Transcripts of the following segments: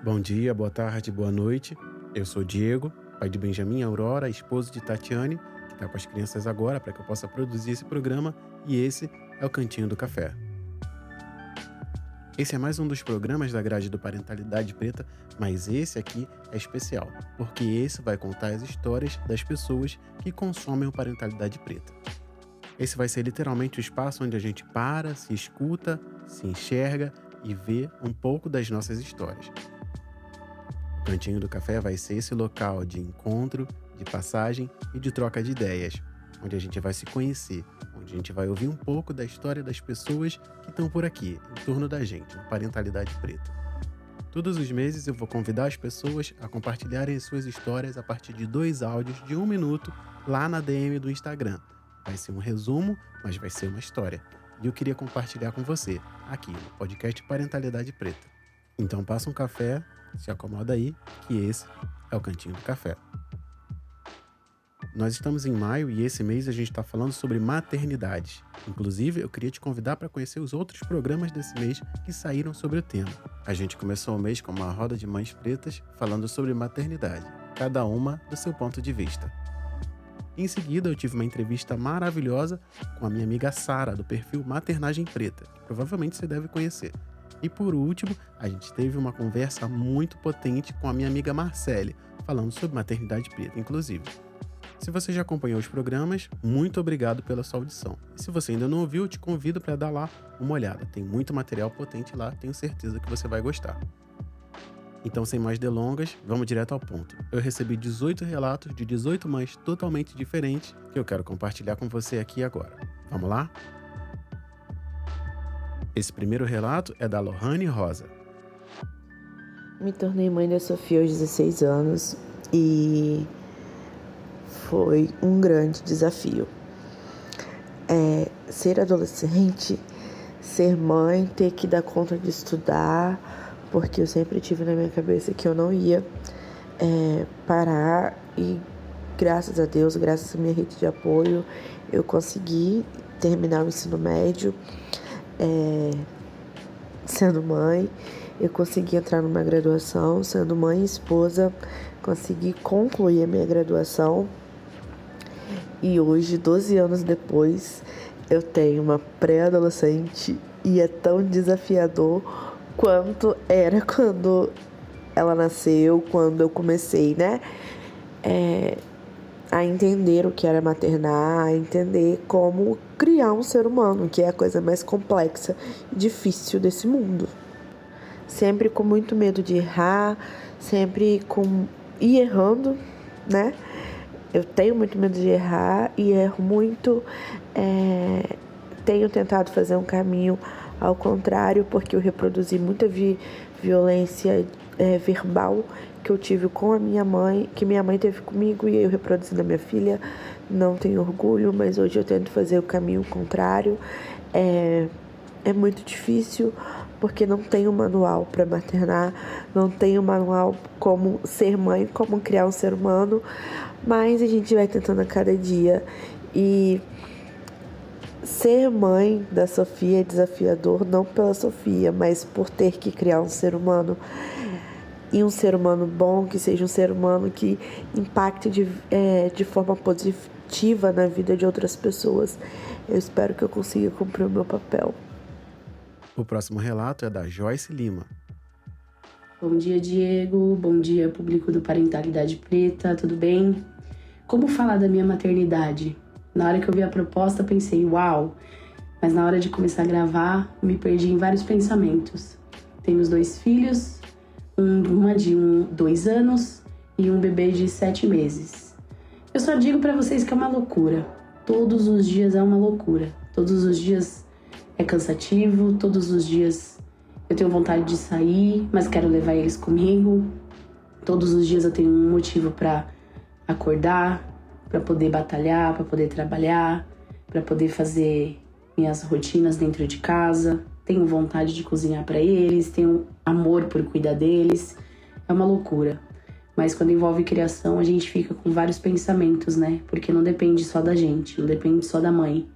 Bom dia, boa tarde, boa noite. Eu sou Diego, pai de Benjamin e Aurora, esposo de Tatiane, que está com as crianças agora para que eu possa produzir esse programa, e esse é o Cantinho do Café. Esse é mais um dos programas da grade do Parentalidade Preta, mas esse aqui é especial, porque esse vai contar as histórias das pessoas que consomem o Parentalidade Preta. Esse vai ser literalmente o espaço onde a gente para, se escuta, se enxerga e vê um pouco das nossas histórias. O Cantinho do Café vai ser esse local de encontro, de passagem e de troca de ideias, onde a gente vai se conhecer, onde a gente vai ouvir um pouco da história das pessoas que estão por aqui, em torno da gente, no Parentalidade Preta. Todos os meses eu vou convidar as pessoas a compartilharem suas histórias a partir de 2 áudios de 1 minuto lá na DM do Instagram. Vai ser um resumo, mas vai ser uma história. E eu queria compartilhar com você, aqui no podcast Parentalidade Preta. Então passa um café, se acomoda aí, que esse é o Cantinho do Café. Nós estamos em maio e esse mês a gente está falando sobre maternidade. Inclusive, eu queria te convidar para conhecer os outros programas desse mês que saíram sobre o tema. A gente começou o mês com uma roda de mães pretas falando sobre maternidade, cada uma do seu ponto de vista. Em seguida, eu tive uma entrevista maravilhosa com a minha amiga Sara, do perfil Maternagem Preta, que provavelmente você deve conhecer. E por último, a gente teve uma conversa muito potente com a minha amiga Marcele, falando sobre maternidade preta, inclusive. Se você já acompanhou os programas, muito obrigado pela sua audição. E se você ainda não ouviu, eu te convido para dar lá uma olhada. Tem muito material potente lá, tenho certeza que você vai gostar. Então, sem mais delongas, vamos direto ao ponto. Eu recebi 18 relatos de 18 mães totalmente diferentes que eu quero compartilhar com você aqui agora. Vamos lá? Esse primeiro relato é da Lohane Rosa. Me tornei mãe da Sofia aos 16 anos e foi um grande desafio. Ser adolescente, ser mãe, ter que dar conta de estudar, porque eu sempre tive na minha cabeça que eu não ia parar e graças a Deus, graças à minha rede de apoio, eu consegui terminar o ensino médio. Sendo mãe, eu consegui entrar numa graduação, sendo mãe e esposa, consegui concluir a minha graduação e hoje, 12 anos depois, eu tenho uma pré-adolescente e é tão desafiador quanto era quando ela nasceu, quando eu comecei, a entender o que era maternar, a entender como criar um ser humano, que é a coisa mais complexa e difícil desse mundo. Sempre com muito medo de errar, sempre ir errando, né? Eu tenho muito medo de errar e erro muito. Tenho tentado fazer um caminho ao contrário, porque eu reproduzi muita violência verbal que eu tive com a minha mãe, que minha mãe teve comigo e eu reproduzi na minha filha. Não tenho orgulho, mas hoje eu tento fazer o caminho contrário. É muito difícil, porque não tem um manual para maternar, não tem um manual como ser mãe, como criar um ser humano, mas a gente vai tentando a cada dia. E ser mãe da Sofia é desafiador, não pela Sofia, mas por ter que criar um ser humano. E um ser humano bom, que seja um ser humano que impacte de forma positiva na vida de outras pessoas. Eu espero que eu consiga cumprir o meu papel. O próximo relato é da Joyce Lima. Bom dia, Diego. Bom dia, público do Parentalidade Preta. Tudo bem? Como falar da minha maternidade? Na hora que eu vi a proposta, pensei, uau! Mas na hora de começar a gravar, me perdi em vários pensamentos. Tenho 2 filhos, uma de 2 anos e um bebê de 7 meses. Eu só digo pra vocês que é uma loucura. Todos os dias é uma loucura. Todos os dias é cansativo, todos os dias eu tenho vontade de sair, mas quero levar eles comigo. Todos os dias eu tenho um motivo pra acordar, pra poder batalhar, pra poder trabalhar, pra poder fazer minhas rotinas dentro de casa. Tenho vontade de cozinhar para eles, tenho amor por cuidar deles. É uma loucura. Mas quando envolve criação, a gente fica com vários pensamentos, né? Porque não depende só da gente, não depende só da mãe.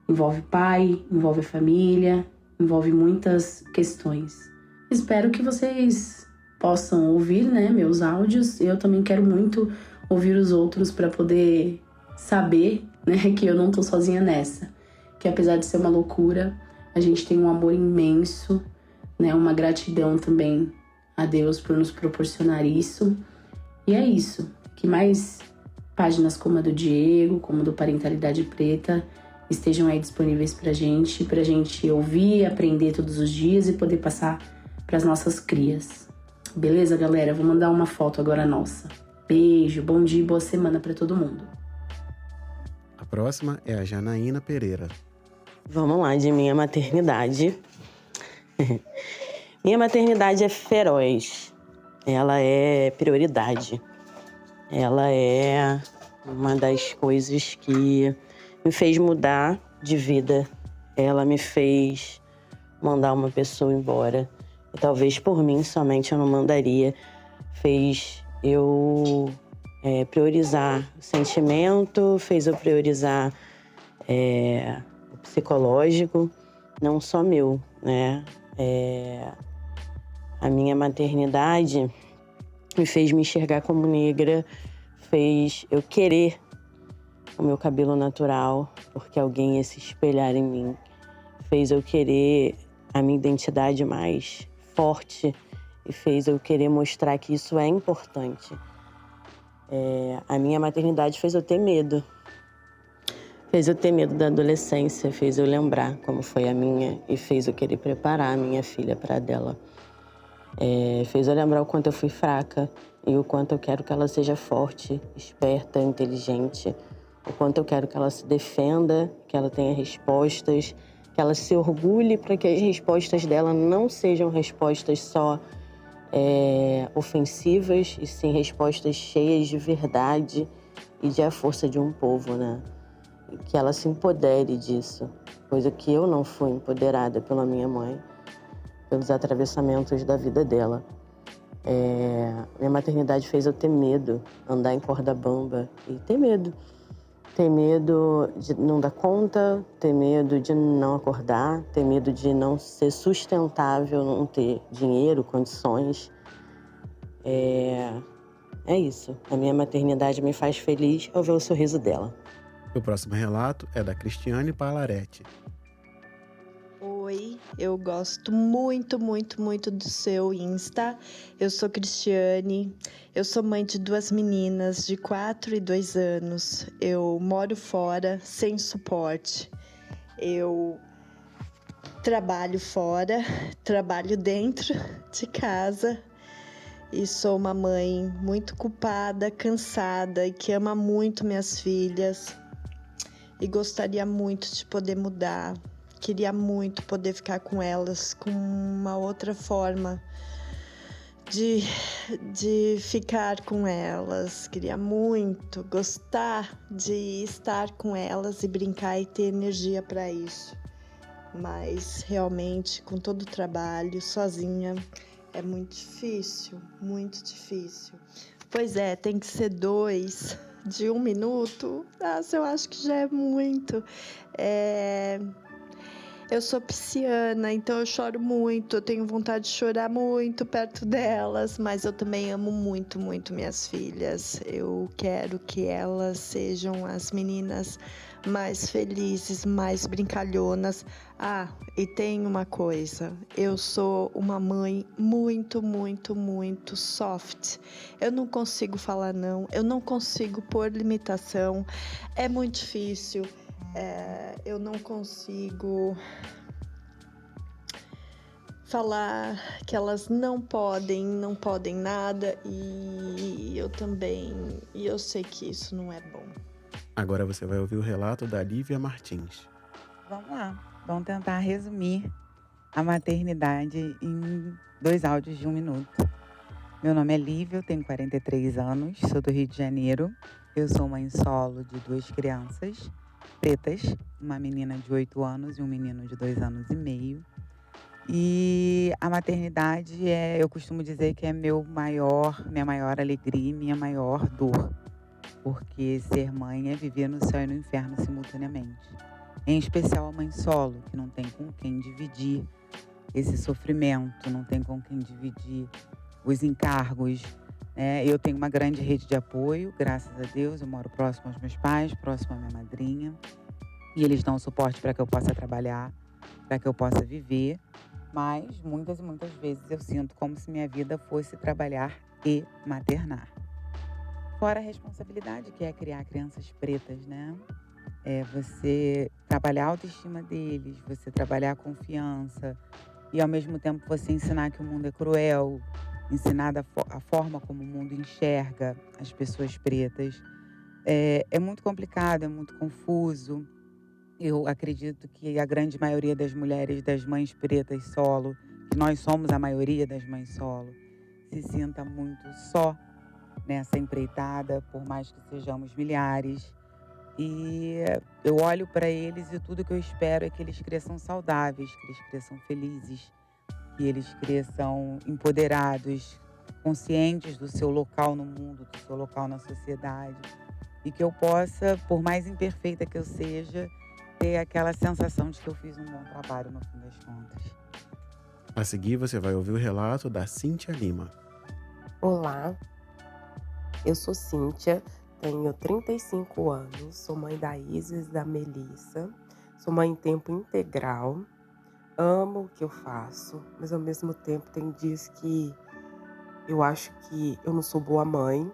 Envolve pai, envolve a família, envolve muitas questões. Espero que vocês possam ouvir, né, meus áudios. Eu também quero muito ouvir os outros para poder saber, né, que eu não tô sozinha nessa. Que apesar de ser uma loucura, a gente tem um amor imenso, né, uma gratidão também a Deus por nos proporcionar isso. E é isso. Que mais páginas como a do Diego, como do Parentalidade Preta, estejam aí disponíveis pra gente ouvir, aprender todos os dias e poder passar pras nossas crias. Beleza, galera? Vou mandar uma foto agora nossa. Beijo, bom dia e boa semana pra todo mundo. A próxima é a Janaína Pereira. Vamos lá, de minha maternidade. Minha maternidade é feroz. Ela é prioridade. Ela é uma das coisas que me fez mudar de vida. Ela me fez mandar uma pessoa embora. E talvez por mim somente eu não mandaria. Fez eu priorizar o sentimento, fez eu priorizar o psicológico, não só meu, né? A minha maternidade me fez me enxergar como negra, fez eu querer o meu cabelo natural, porque alguém ia se espelhar em mim. Fez eu querer a minha identidade mais forte e fez eu querer mostrar que isso é importante. A minha maternidade fez eu ter medo. Fez eu ter medo da adolescência, fez eu lembrar como foi a minha e fez eu querer preparar a minha filha para dela. Fez eu lembrar o quanto eu fui fraca e o quanto eu quero que ela seja forte, esperta, inteligente. O quanto eu quero que ela se defenda, que ela tenha respostas, que ela se orgulhe para que as respostas dela não sejam respostas só ofensivas, e sim respostas cheias de verdade e de a força de um povo, né? E que ela se empodere disso, coisa que eu não fui empoderada pela minha mãe, pelos atravessamentos da vida dela. Minha maternidade fez eu ter medo, andar em corda bamba e ter medo. Ter medo de não dar conta, ter medo de não acordar, ter medo de não ser sustentável, não ter dinheiro, condições. É isso. A minha maternidade me faz feliz ao ver o sorriso dela. O próximo relato é da Cristiane Palaretti. Oi, eu gosto muito, muito, muito do seu Insta. Eu sou Cristiane, eu sou mãe de 2 meninas de 4 e 2 anos. Eu moro fora, sem suporte. Eu trabalho fora, trabalho dentro de casa e sou uma mãe muito culpada, cansada e que ama muito minhas filhas e gostaria muito de poder mudar. Queria muito poder ficar com elas com uma outra forma de ficar com elas. Queria muito gostar de estar com elas e brincar e ter energia para isso. Mas realmente, com todo o trabalho, sozinha, é muito difícil, muito difícil. Pois é, tem que ser 2 de 1 minuto. Nossa, eu acho que já é muito. Eu sou pisciana, então eu choro muito, eu tenho vontade de chorar muito perto delas, mas eu também amo muito, muito minhas filhas. Eu quero que elas sejam as meninas mais felizes, mais brincalhonas. E tem uma coisa, eu sou uma mãe muito, muito, muito soft. Eu não consigo falar não, eu não consigo pôr limitação, é muito difícil. Eu não consigo falar que elas não podem nada e eu sei que isso não é bom. Agora você vai ouvir o relato da Lívia Martins. Vamos lá, vamos tentar resumir a maternidade em 2 áudios de 1 minuto. Meu nome é Lívia, eu tenho 43 anos, sou do Rio de Janeiro. Eu sou mãe solo de 2 crianças pretas, uma menina de 8 anos e um menino de 2 anos e meio. E a maternidade eu costumo dizer que é minha maior alegria e minha maior dor. Porque ser mãe é viver no céu e no inferno simultaneamente. Em especial a mãe solo, que não tem com quem dividir esse sofrimento, não tem com quem dividir os encargos. Eu tenho uma grande rede de apoio, graças a Deus. Eu moro próximo aos meus pais, próximo à minha madrinha. E eles dão suporte para que eu possa trabalhar, para que eu possa viver. Mas muitas e muitas vezes eu sinto como se minha vida fosse trabalhar e maternar. Fora a responsabilidade que é criar crianças pretas, né? Você trabalhar a autoestima deles, você trabalhar a confiança e ao mesmo tempo você ensinar que o mundo é cruel, ensinar a forma como o mundo enxerga as pessoas pretas. É muito complicado, é muito confuso. Eu acredito que a grande maioria das mulheres, das mães pretas solo, que nós somos a maioria das mães solo, se sinta muito só nessa empreitada, por mais que sejamos milhares. E eu olho para eles e tudo que eu espero é que eles cresçam saudáveis, que eles cresçam felizes, que eles cresçam empoderados, conscientes do seu local no mundo, do seu local na sociedade. E que eu possa, por mais imperfeita que eu seja, ter aquela sensação de que eu fiz um bom trabalho no fim das contas. A seguir, você vai ouvir o relato da Cíntia Lima. Olá, eu sou Cíntia, tenho 35 anos, sou mãe da Isis e da Melissa, sou mãe em tempo integral, amo o que eu faço, mas ao mesmo tempo tem dias que eu acho que eu não sou boa mãe,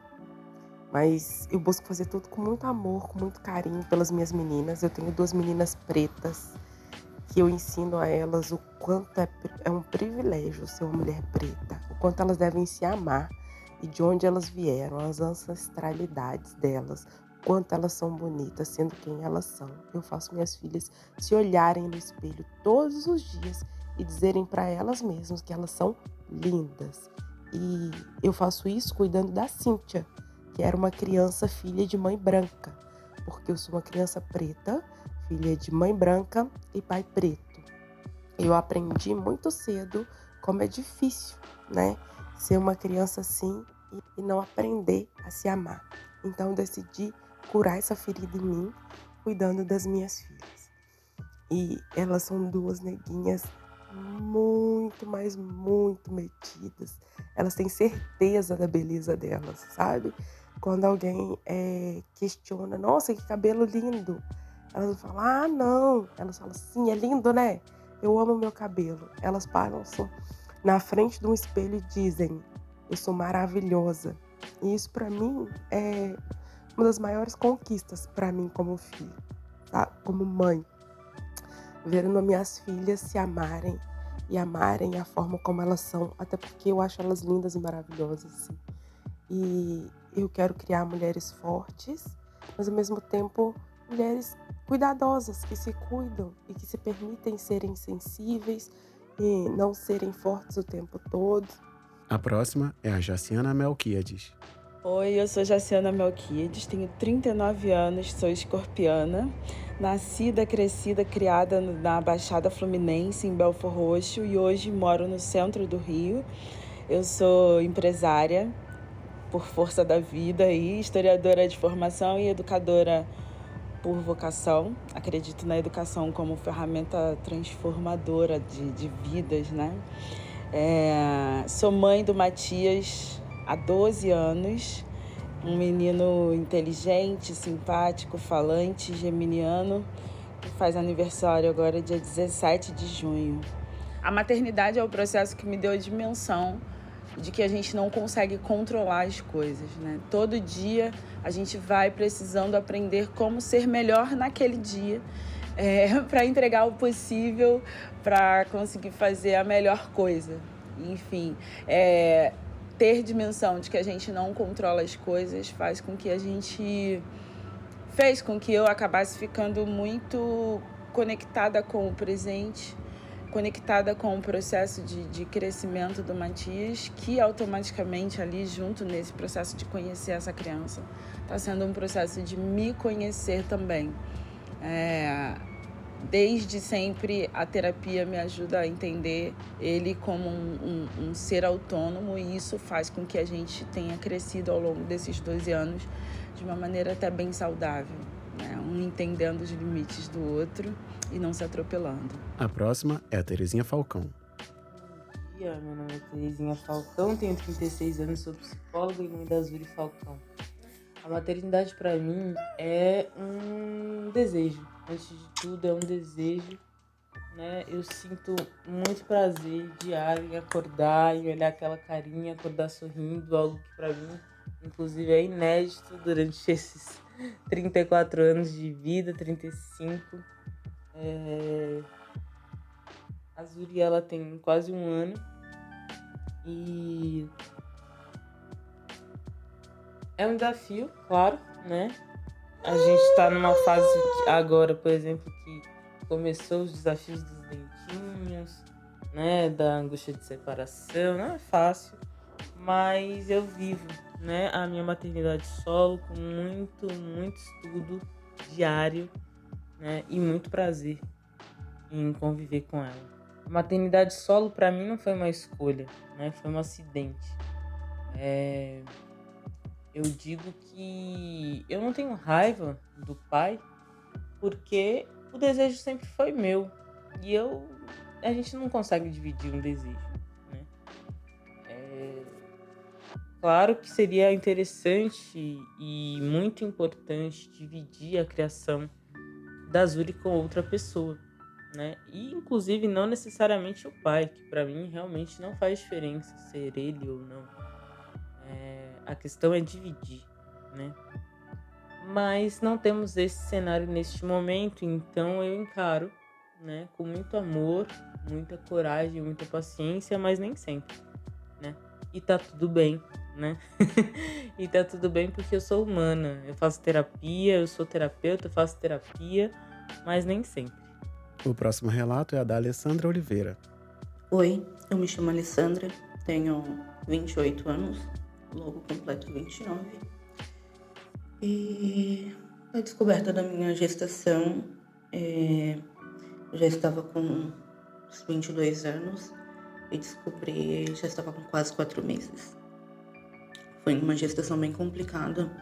mas eu busco fazer tudo com muito amor, com muito carinho pelas minhas meninas. Eu tenho 2 meninas pretas que eu ensino a elas o quanto é um privilégio ser uma mulher preta, o quanto elas devem se amar e de onde elas vieram, as ancestralidades delas, o quanto elas são bonitas sendo quem elas são. Eu faço minhas filhas se olharem no espelho todos os dias e dizerem para elas mesmas que elas são lindas. E eu faço isso cuidando da Cíntia, que era uma criança filha de mãe branca, porque eu sou uma criança preta, filha de mãe branca e pai preto. Eu aprendi muito cedo como é difícil, né, ser uma criança assim e não aprender a se amar. Então eu decidi curar essa ferida em mim, cuidando das minhas filhas. E elas são 2 neguinhas muito, mas muito metidas. Elas têm certeza da beleza delas, sabe? Quando alguém questiona, nossa, que cabelo lindo, elas falam, ah, não. Elas falam, sim, é lindo, né? Eu amo meu cabelo. Elas param na frente de um espelho e dizem, eu sou maravilhosa. E isso para mim é uma das maiores conquistas para mim como filha, tá? Como mãe. Vendo minhas filhas se amarem e amarem a forma como elas são, até porque eu acho elas lindas e maravilhosas, assim. E eu quero criar mulheres fortes, mas ao mesmo tempo mulheres cuidadosas, que se cuidam e que se permitem serem sensíveis e não serem fortes o tempo todo. A próxima é a Jaciana Melquiades. Oi, eu sou Jaciana Melquiades, tenho 39 anos, sou escorpiana, nascida, crescida, criada na Baixada Fluminense, em Belfor Roxo, e hoje moro no centro do Rio. Eu sou empresária por força da vida e historiadora de formação e educadora por vocação. Acredito na educação como ferramenta transformadora de vidas, né? Sou mãe do Matias há 12 anos, um menino inteligente, simpático, falante, geminiano, que faz aniversário agora dia 17 de junho. A maternidade é o processo que me deu a dimensão de que a gente não consegue controlar as coisas, né? Todo dia a gente vai precisando aprender como ser melhor naquele dia, para entregar o possível, para conseguir fazer a melhor coisa. Enfim, ter dimensão de que a gente não controla as coisas fez com que eu acabasse ficando muito conectada com o presente, conectada com o processo de crescimento do Matias, que automaticamente ali junto nesse processo de conhecer essa criança, está sendo um processo de me conhecer também. Desde sempre a terapia me ajuda a entender ele como um ser autônomo, e isso faz com que a gente tenha crescido ao longo desses 12 anos de uma maneira até bem saudável, né? Um entendendo os limites do outro e não se atropelando. A próxima é a Terezinha Falcão. Bom dia, meu nome é Terezinha Falcão, tenho 36 anos, sou psicóloga e mãe da Zuri Falcão. A maternidade para mim é um desejo, antes de tudo é um desejo, né? Eu sinto muito prazer diário em acordar e olhar aquela carinha, acordar sorrindo, algo que para mim, inclusive, é inédito durante esses 34 anos de vida, 35. A Zuri, ela tem quase um ano e é um desafio, claro, né? A gente está numa fase agora, por exemplo, que começou os desafios dos dentinhos, né? Da angústia de separação, não é fácil, mas eu vivo, né? A minha maternidade solo com muito estudo diário, né? E muito prazer em conviver com ela. A maternidade solo, para mim, não foi uma escolha, né? Foi um acidente. Eu digo que eu não tenho raiva do pai, porque o desejo sempre foi meu. E a gente não consegue dividir um desejo, né? Claro que seria interessante e muito importante dividir a criação da Zuri com outra pessoa, né? E inclusive não necessariamente o pai, que para mim realmente não faz diferença ser ele ou não. A questão é dividir, né? Mas não temos esse cenário neste momento, então eu encaro, né, com muito amor, muita coragem, muita paciência, mas nem sempre, né? E tá tudo bem, né? E tá tudo bem porque eu sou humana, eu faço terapia, eu sou terapeuta, eu faço terapia, mas nem sempre. O próximo relato é a da Alessandra Oliveira. Oi, eu me chamo Alessandra, tenho 28 anos, logo completo 29. E a descoberta da minha gestação, eu já estava com uns 22 anos e descobri, já estava com quase 4 meses. Foi uma gestação bem complicada,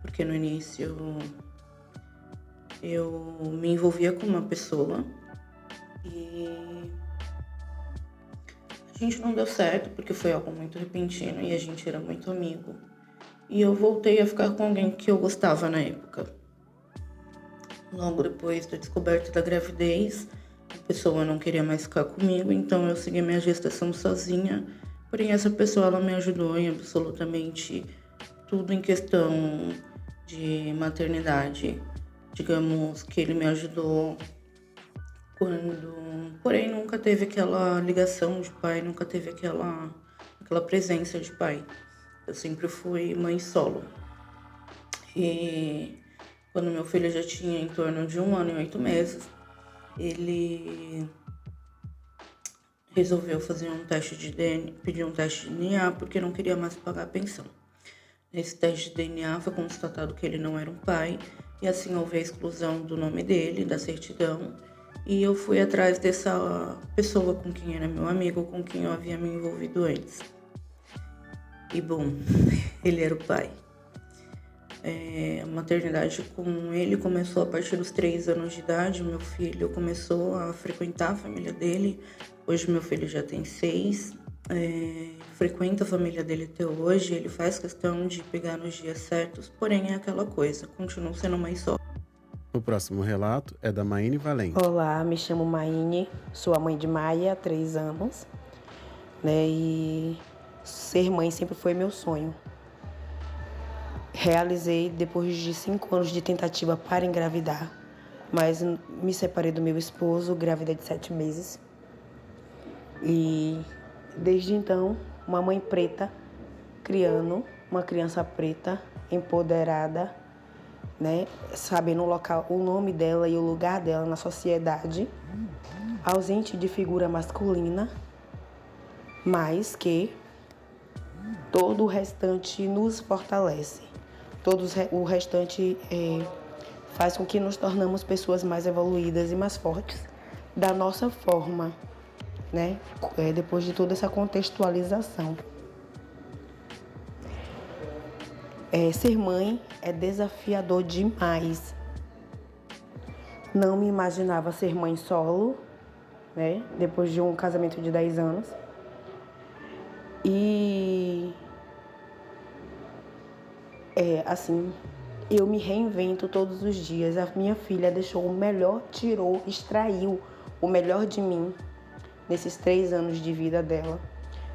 porque no início eu me envolvia com uma pessoa e a gente não deu certo porque foi algo muito repentino e a gente era muito amigo. E eu voltei a ficar com alguém que eu gostava na época. Logo depois da descoberta da gravidez, a pessoa não queria mais ficar comigo, então eu segui minha gestação sozinha. Porém, essa pessoa ela me ajudou em absolutamente tudo em questão de maternidade. Digamos que ele me ajudou porém nunca teve aquela ligação de pai, nunca teve aquela presença de pai. Eu sempre fui mãe solo. E quando meu filho já tinha em torno de 1 ano e 8 meses, ele resolveu fazer um teste de DNA, pedir um teste de DNA porque não queria mais pagar a pensão. Nesse teste de DNA foi constatado que ele não era um pai e assim houve a exclusão do nome dele, da certidão. E eu fui atrás dessa pessoa com quem era meu amigo, com quem eu havia me envolvido antes. E bom, ele era o pai. A maternidade com ele começou a partir dos 3 anos de idade. Meu filho começou a frequentar a família dele. Hoje meu filho já tem 6. Frequenta a família dele até hoje. Ele faz questão de pegar nos dias certos. Porém é aquela coisa, continuo sendo mãe só. O próximo relato é da Maine Valente. Olá, me chamo Maine, sou a mãe de Maia há 3 anos, né? E ser mãe sempre foi meu sonho. Realizei depois de 5 anos de tentativa para engravidar, mas me separei do meu esposo, grávida de 7 meses. E desde então, uma mãe preta, criando uma criança preta, empoderada, né, sabendo o nome dela e o lugar dela na sociedade, ausente de figura masculina, mas que todo o restante nos fortalece. O restante faz com que nos tornamos pessoas mais evoluídas e mais fortes da nossa forma, né, depois de toda essa contextualização. Ser mãe é desafiador demais. Não me imaginava ser mãe solo, né? Depois de um casamento de 10 anos. E assim, eu me reinvento todos os dias. A minha filha deixou o melhor, extraiu o melhor de mim nesses 3 anos de vida dela.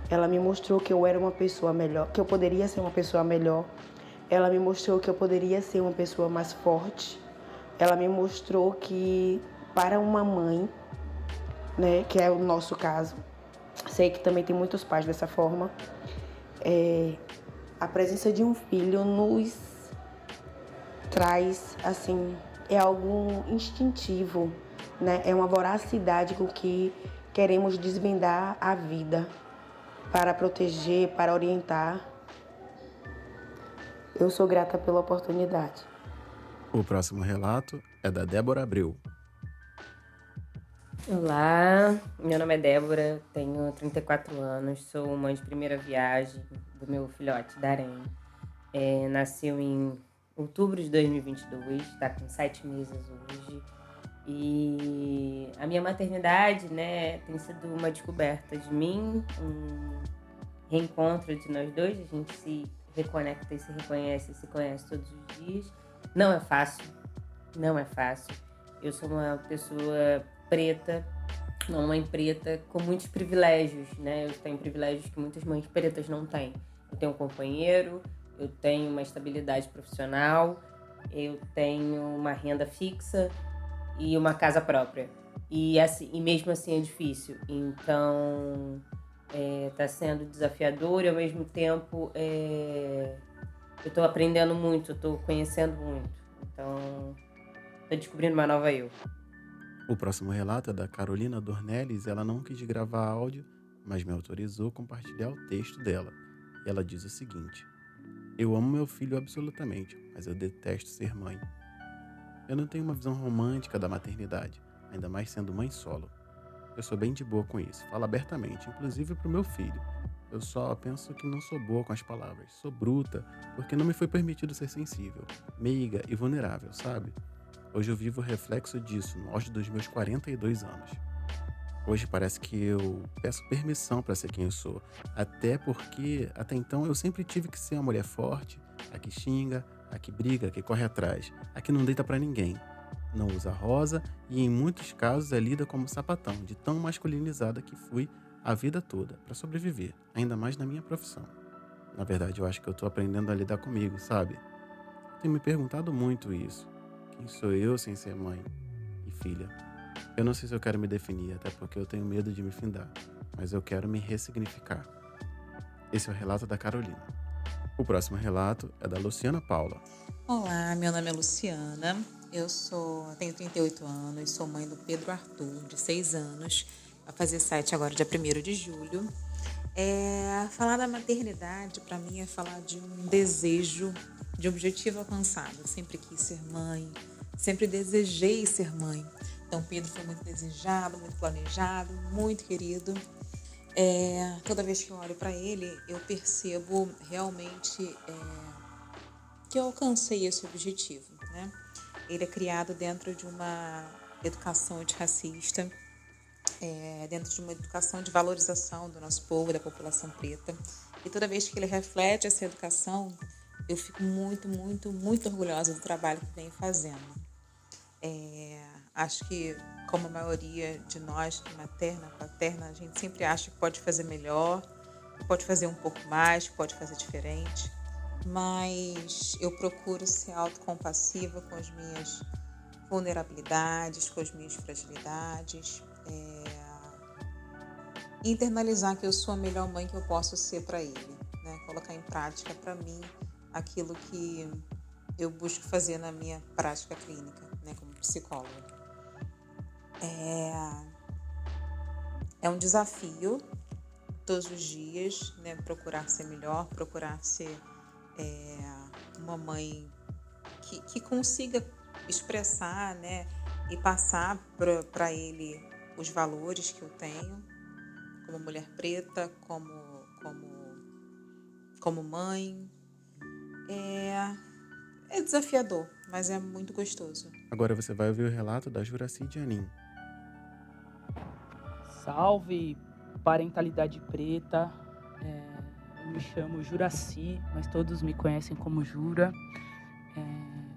Ela me mostrou que eu era uma pessoa melhor, que eu poderia ser uma pessoa melhor. Ela me mostrou que eu poderia ser uma pessoa mais forte. Ela me mostrou que para uma mãe, né, que é o nosso caso, sei que também tem muitos pais dessa forma, a presença de um filho nos traz, assim, é algo instintivo, né? É uma voracidade com que queremos desvendar a vida para proteger, para orientar. Eu sou grata pela oportunidade. O próximo relato é da Débora Abreu. Olá, meu nome é Débora, tenho 34 anos, sou mãe de primeira viagem do meu filhote, Darém. Nasceu em outubro de 2022, está com 7 meses hoje. E a minha maternidade, né, tem sido uma descoberta de mim, um reencontro de nós dois. A gente se reconecta e se reconhece, se conhece todos os dias. Não é fácil, não é fácil. Eu sou uma pessoa preta, uma mãe preta com muitos privilégios, né? Eu tenho privilégios que muitas mães pretas não têm. Eu tenho um companheiro, eu tenho uma estabilidade profissional, eu tenho uma renda fixa e uma casa própria. E mesmo assim é difícil. Então, tá sendo desafiador e ao mesmo tempo eu tô aprendendo muito, eu tô conhecendo muito. Então, tô descobrindo uma nova eu. O próximo relato é da Carolina Dornelles. Ela não quis gravar áudio, mas me autorizou a compartilhar o texto dela. E ela diz o seguinte: eu amo meu filho absolutamente, mas eu detesto ser mãe. Eu não tenho uma visão romântica da maternidade, ainda mais sendo mãe solo. Eu sou bem de boa com isso, falo abertamente, inclusive pro meu filho. Eu só penso que não sou boa com as palavras, sou bruta, porque não me foi permitido ser sensível, meiga e vulnerável, sabe? Hoje eu vivo o reflexo disso, no auge dos meus 42 anos. Hoje parece que eu peço permissão para ser quem eu sou, até porque até então eu sempre tive que ser uma mulher forte, a que xinga, a que briga, a que corre atrás, a que não deita para ninguém, não usa rosa e em muitos casos é lida como sapatão, de tão masculinizada que fui a vida toda para sobreviver, ainda mais na minha profissão. Na verdade, eu acho que eu tô aprendendo a lidar comigo, sabe? Tenho me perguntado muito isso. Quem sou eu sem ser mãe e filha? Eu não sei se eu quero me definir, até porque eu tenho medo de me findar, mas eu quero me ressignificar. Esse é o relato da Carolina. O próximo relato é da Luciana Paula. Olá, meu nome é Luciana, tenho 38 anos, sou mãe do Pedro Arthur, de 6 anos, vai fazer 7 agora, dia 1º de julho. Falar da maternidade, para mim, é falar de um desejo, de objetivo alcançado. Eu sempre quis ser mãe, sempre desejei ser mãe. Então, Pedro foi muito desejado, muito planejado, muito querido. Toda vez que eu olho para ele, eu percebo realmente que eu alcancei esse objetivo, né? Ele é criado dentro de uma educação antirracista, dentro de uma educação de valorização do nosso povo, da população preta. E toda vez que ele reflete essa educação, eu fico muito, muito, muito orgulhosa do trabalho que vem fazendo. Acho que, como a maioria de nós, materna, paterna, a gente sempre acha que pode fazer melhor, que pode fazer um pouco mais, que pode fazer diferente. Mas eu procuro ser autocompassiva com as minhas vulnerabilidades, com as minhas fragilidades. Internalizar que eu sou a melhor mãe que eu posso ser para ele, né? Colocar em prática para mim aquilo que eu busco fazer na minha prática clínica, né, como psicóloga. É um desafio todos os dias, né, procurar ser melhor, procurar ser uma mãe que consiga expressar, né, e passar para ele os valores que eu tenho como mulher preta, como mãe. É desafiador, mas é muito gostoso. Agora você vai ouvir o relato da Juraci Janin. Salve, parentalidade preta. Eu me chamo Juraci, mas todos me conhecem como Jura.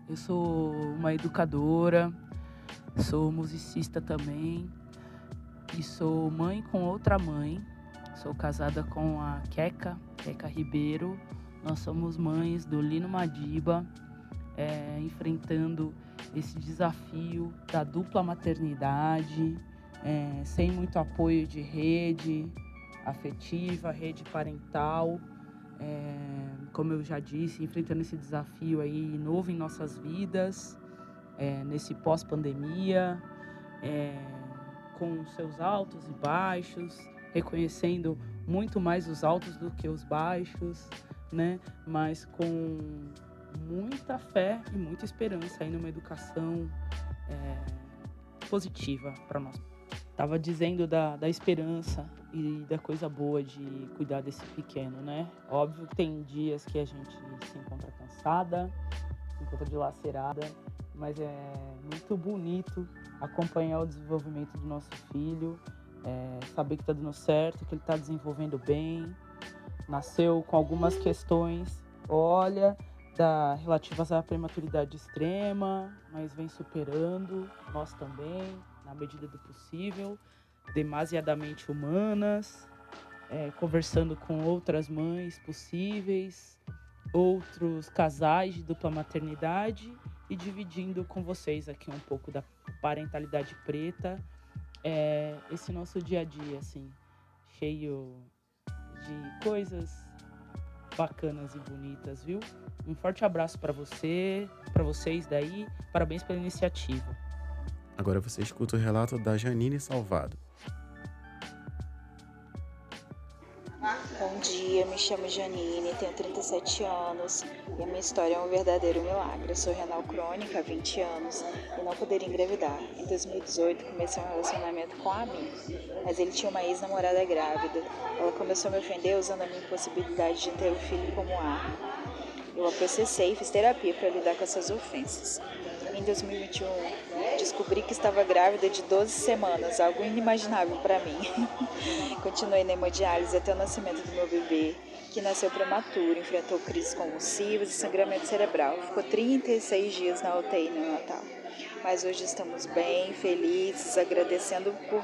Eu sou uma educadora, sou musicista também e sou mãe com outra mãe. Sou casada com a Queca Ribeiro. Nós somos mães do Lino Madiba, enfrentando esse desafio da dupla maternidade, sem muito apoio de rede afetiva, rede parental. Como eu já disse, enfrentando esse desafio aí novo em nossas vidas, nesse pós-pandemia, com seus altos e baixos, reconhecendo muito mais os altos do que os baixos, né? Mas com muita fé e muita esperança aí numa educação positiva para nós. Estava dizendo da esperança e da coisa boa de cuidar desse pequeno, né? Óbvio que tem dias que a gente se encontra cansada, se encontra dilacerada, mas é muito bonito acompanhar o desenvolvimento do nosso filho, saber que está dando certo, que ele está desenvolvendo bem. Nasceu com algumas questões, relativas à prematuridade extrema, mas vem superando, nós também, na medida do possível, demasiadamente humanas, conversando com outras mães possíveis, outros casais de dupla maternidade e dividindo com vocês aqui um pouco da parentalidade preta, esse nosso dia a dia, assim, cheio de coisas bacanas e bonitas, viu? Um forte abraço para vocês daí, parabéns pela iniciativa. Agora você escuta o relato da Janine Salvado. Bom dia, me chamo Janine, tenho 37 anos e a minha história é um verdadeiro milagre. Eu sou renal crônica há 20 anos e não poderia engravidar. Em 2018 comecei um relacionamento com um amigo, mas ele tinha uma ex-namorada grávida. Ela começou a me ofender usando a minha impossibilidade de ter o filho como arma. Eu a processei e fiz terapia para lidar com essas ofensas. Em 2021, descobri que estava grávida de 12 semanas, algo inimaginável para mim. Continuei na hemodiálise até o nascimento do meu bebê, que nasceu prematuro, enfrentou crises convulsivas e sangramento cerebral. Ficou 36 dias na UTI neonatal. Mas hoje estamos bem, felizes, agradecendo por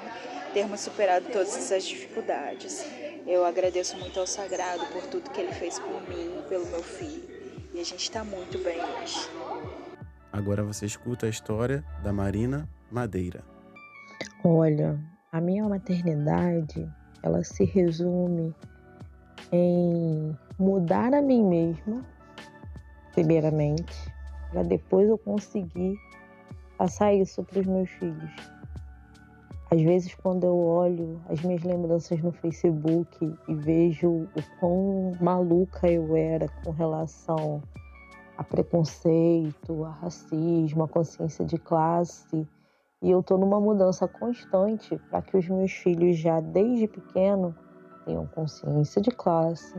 termos superado todas essas dificuldades. Eu agradeço muito ao Sagrado por tudo que ele fez por mim e pelo meu filho. E a gente está muito bem hoje. Agora você escuta a história da Marina Madeira. Olha, a minha maternidade, ela se resume em mudar a mim mesma, primeiramente, para depois eu conseguir passar isso para os meus filhos. Às vezes, quando eu olho as minhas lembranças no Facebook e vejo o quão maluca eu era com relação a preconceito, a racismo, a consciência de classe. E eu estou numa mudança constante para que os meus filhos já desde pequeno tenham consciência de classe,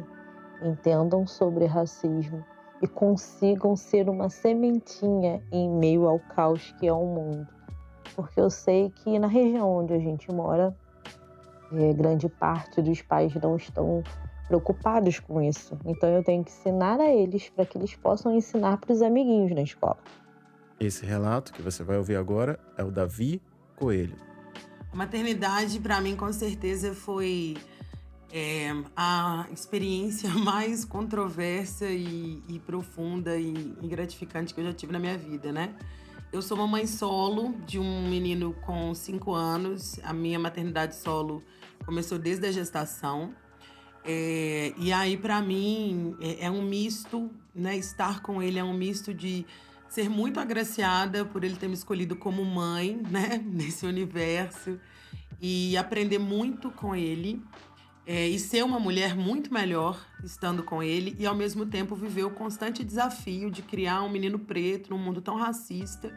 entendam sobre racismo e consigam ser uma sementinha em meio ao caos que é o mundo. Porque eu sei que na região onde a gente mora, grande parte dos pais não estão preocupados com isso. Então eu tenho que ensinar a eles para que eles possam ensinar para os amiguinhos na escola. Esse relato que você vai ouvir agora é o Davi Coelho. A maternidade, para mim, com certeza, foi a experiência mais controversa e profunda e gratificante que eu já tive na minha vida, né? Eu sou uma mãe solo de um menino com 5 anos. A minha maternidade solo começou desde a gestação. E aí, para mim, é um misto, né? Estar com ele é um misto de ser muito agraciada por ele ter me escolhido como mãe, né? Nesse universo. E aprender muito com ele. E ser uma mulher muito melhor estando com ele. E, ao mesmo tempo, viver o constante desafio de criar um menino preto num mundo tão racista,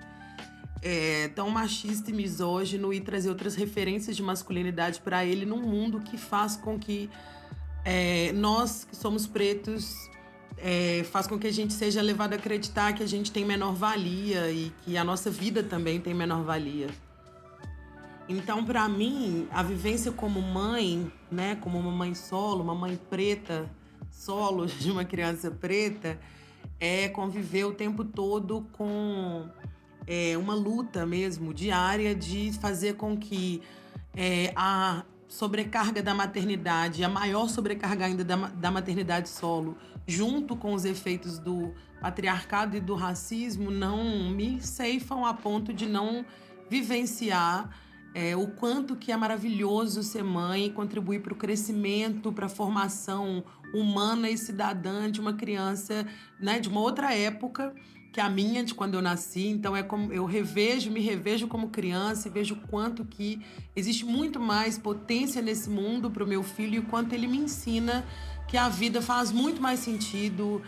tão machista e misógino, e trazer outras referências de masculinidade para ele num mundo que faz com que nós, que somos pretos, faz com que a gente seja levado a acreditar que a gente tem menor valia e que a nossa vida também tem menor valia. Então, para mim, a vivência como mãe, né, como uma mãe solo, uma mãe preta, solo de uma criança preta, é conviver o tempo todo com uma luta mesmo, diária, de fazer com que a sobrecarga da maternidade, a maior sobrecarga ainda da maternidade solo, junto com os efeitos do patriarcado e do racismo, não me ceifam a ponto de não vivenciar o quanto que é maravilhoso ser mãe e contribuir para o crescimento, para a formação humana e cidadã de uma criança, né, de uma outra época que a minha, de quando eu nasci. Então é como eu me revejo como criança e vejo quanto que existe muito mais potência nesse mundo para o meu filho e quanto ele me ensina que a vida faz muito mais sentido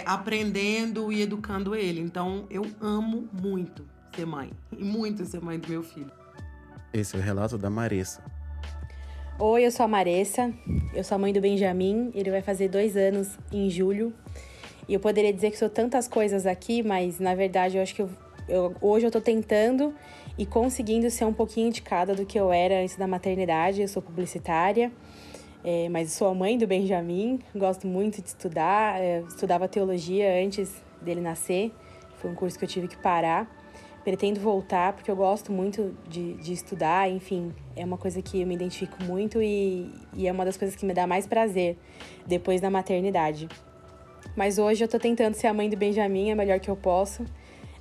aprendendo e educando ele. Então eu amo muito ser mãe e muito ser mãe do meu filho. Esse é o relato da Maressa. Oi, eu sou a Maressa, eu sou a mãe do Benjamin, ele vai fazer 2 anos em julho. E eu poderia dizer que sou tantas coisas aqui, mas na verdade eu acho que hoje eu tô tentando e conseguindo ser um pouquinho de cada do que eu era antes da maternidade. Eu sou publicitária, mas sou a mãe do Benjamin, gosto muito de estudar, estudava teologia antes dele nascer, foi um curso que eu tive que parar. Pretendo voltar porque eu gosto muito de estudar, enfim, é uma coisa que eu me identifico muito e é uma das coisas que me dá mais prazer depois da maternidade. Mas hoje eu tô tentando ser a mãe do Benjamin, é o melhor que eu posso.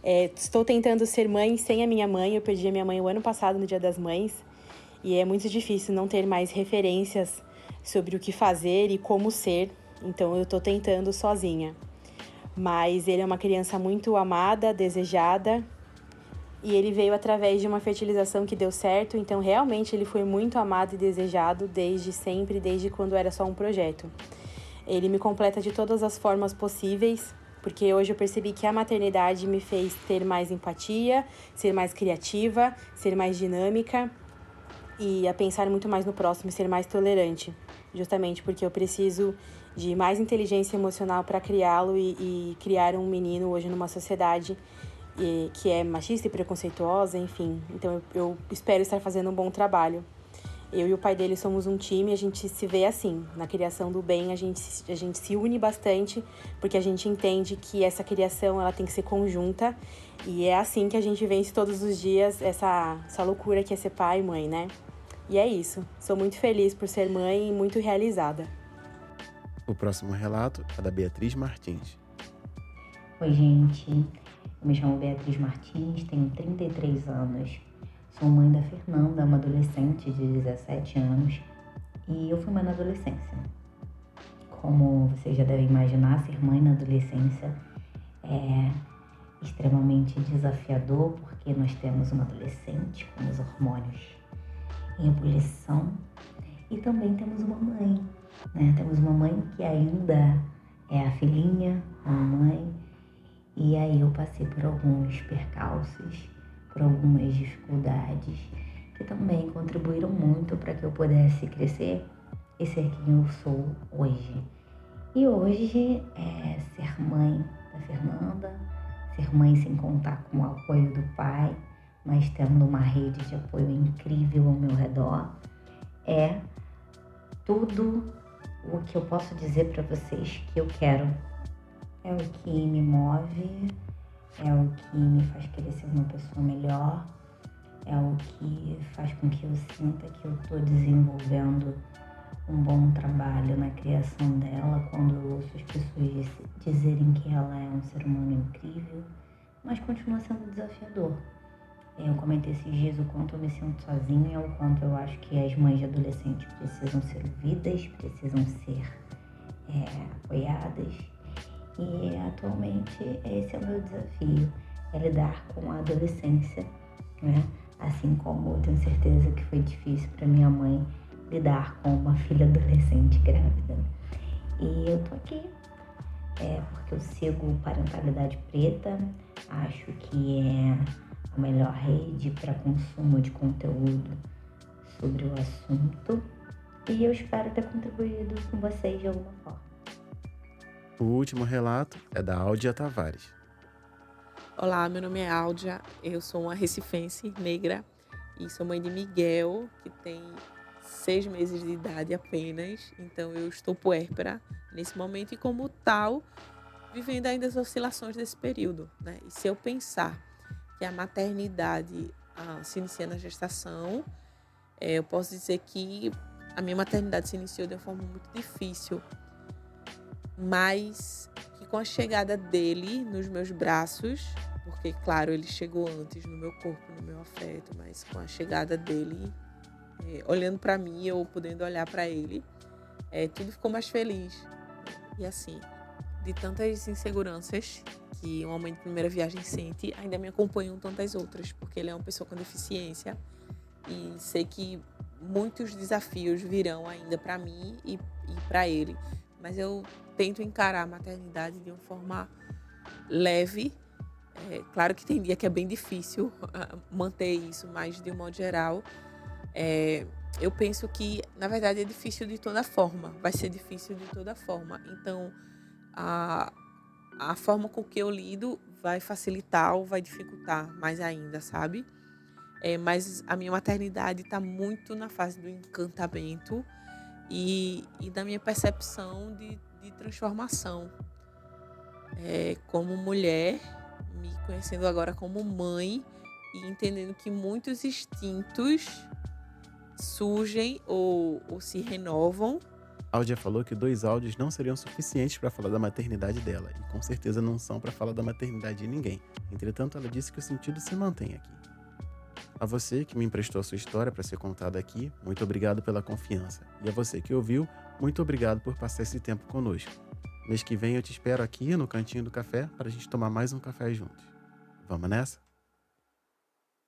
Estou tentando ser mãe sem a minha mãe, eu perdi a minha mãe o ano passado no Dia das Mães e é muito difícil não ter mais referências sobre o que fazer e como ser, então eu tô tentando sozinha. Mas ele é uma criança muito amada, desejada, e ele veio através de uma fertilização que deu certo, então realmente ele foi muito amado e desejado desde sempre, desde quando era só um projeto. Ele me completa de todas as formas possíveis, porque hoje eu percebi que a maternidade me fez ter mais empatia, ser mais criativa, ser mais dinâmica e a pensar muito mais no próximo e ser mais tolerante, justamente porque eu preciso de mais inteligência emocional para criá-lo e criar um menino hoje numa sociedade que é machista e preconceituosa, enfim. Então eu espero estar fazendo um bom trabalho. Eu e o pai dele somos um time, a gente se vê assim, na criação do bem, a gente se une bastante, porque a gente entende que essa criação ela tem que ser conjunta, e é assim que a gente vence todos os dias essa loucura que é ser pai e mãe, né? E é isso, sou muito feliz por ser mãe e muito realizada. O próximo relato é da Beatriz Martins. Oi, gente. Eu me chamo Beatriz Martins, tenho 33 anos. Sou mãe da Fernanda, uma adolescente de 17 anos. E eu fui mãe na adolescência. Como vocês já devem imaginar, ser mãe na adolescência é extremamente desafiador, porque nós temos uma adolescente com os hormônios em ebulição e também temos uma mãe, né? Temos uma mãe que ainda é a filhinha, a mamãe. E aí eu passei por alguns percalços, por algumas dificuldades que também contribuíram muito para que eu pudesse crescer e ser quem eu sou hoje. E hoje ser mãe da Fernanda, ser mãe sem contar com o apoio do pai, mas tendo uma rede de apoio incrível ao meu redor, é tudo o que eu posso dizer para vocês que eu quero. É o que me move, é o que me faz querer ser uma pessoa melhor, é o que faz com que eu sinta que eu estou desenvolvendo um bom trabalho na criação dela, quando eu ouço as pessoas dizerem que ela é um ser humano incrível, mas continua sendo desafiador. Eu comentei esses dias o quanto eu me sinto sozinha, o quanto eu acho que as mães de adolescentes precisam ser ouvidas, precisam ser apoiadas. E atualmente esse é o meu desafio, é lidar com a adolescência, né? Assim como eu tenho certeza que foi difícil para minha mãe lidar com uma filha adolescente grávida. E eu tô aqui porque eu sigo Parentalidade Preta, acho que é a melhor rede para consumo de conteúdo sobre o assunto e eu espero ter contribuído com vocês de alguma forma. O último relato é da Áudia Tavares. Olá, meu nome é Áudia, eu sou uma recifense negra, E sou mãe de Miguel, que tem 6 meses de idade apenas. Então eu estou puérpera nesse momento e, como tal, vivendo ainda as oscilações desse período, né? E se eu pensar que a maternidade se inicia na gestação, eu posso dizer que a minha maternidade se iniciou de uma forma muito difícil, mas que com a chegada dele nos meus braços, porque, claro, ele chegou antes no meu corpo, no meu afeto, mas com a chegada dele, olhando para mim, eu podendo olhar para ele, tudo ficou mais feliz. E assim, de tantas inseguranças que uma mãe de primeira viagem sente, ainda me acompanham tantas outras, porque ele é uma pessoa com deficiência e sei que muitos desafios virão ainda para mim e para ele, mas eu tento encarar a maternidade de uma forma leve. Claro que tem dia que é bem difícil manter isso, mas de um modo geral, eu penso que, na verdade, é difícil de toda forma, vai ser difícil de toda forma. Então, a forma com que eu lido vai facilitar ou vai dificultar mais ainda, sabe? Mas a minha maternidade está muito na fase do encantamento e da minha percepção de transformação. Como mulher, me conhecendo agora como mãe e entendendo que muitos instintos surgem ou se renovam. A Cláudia falou que 2 áudios não seriam suficientes para falar da maternidade dela, e com certeza não são para falar da maternidade de ninguém. Entretanto, ela disse que o sentido se mantém aqui. A você que me emprestou a sua história para ser contada aqui, muito obrigado pela confiança. E a você que ouviu, muito obrigado por passar esse tempo conosco. Mês que vem eu te espero aqui no Cantinho do Café para a gente tomar mais um café juntos. Vamos nessa?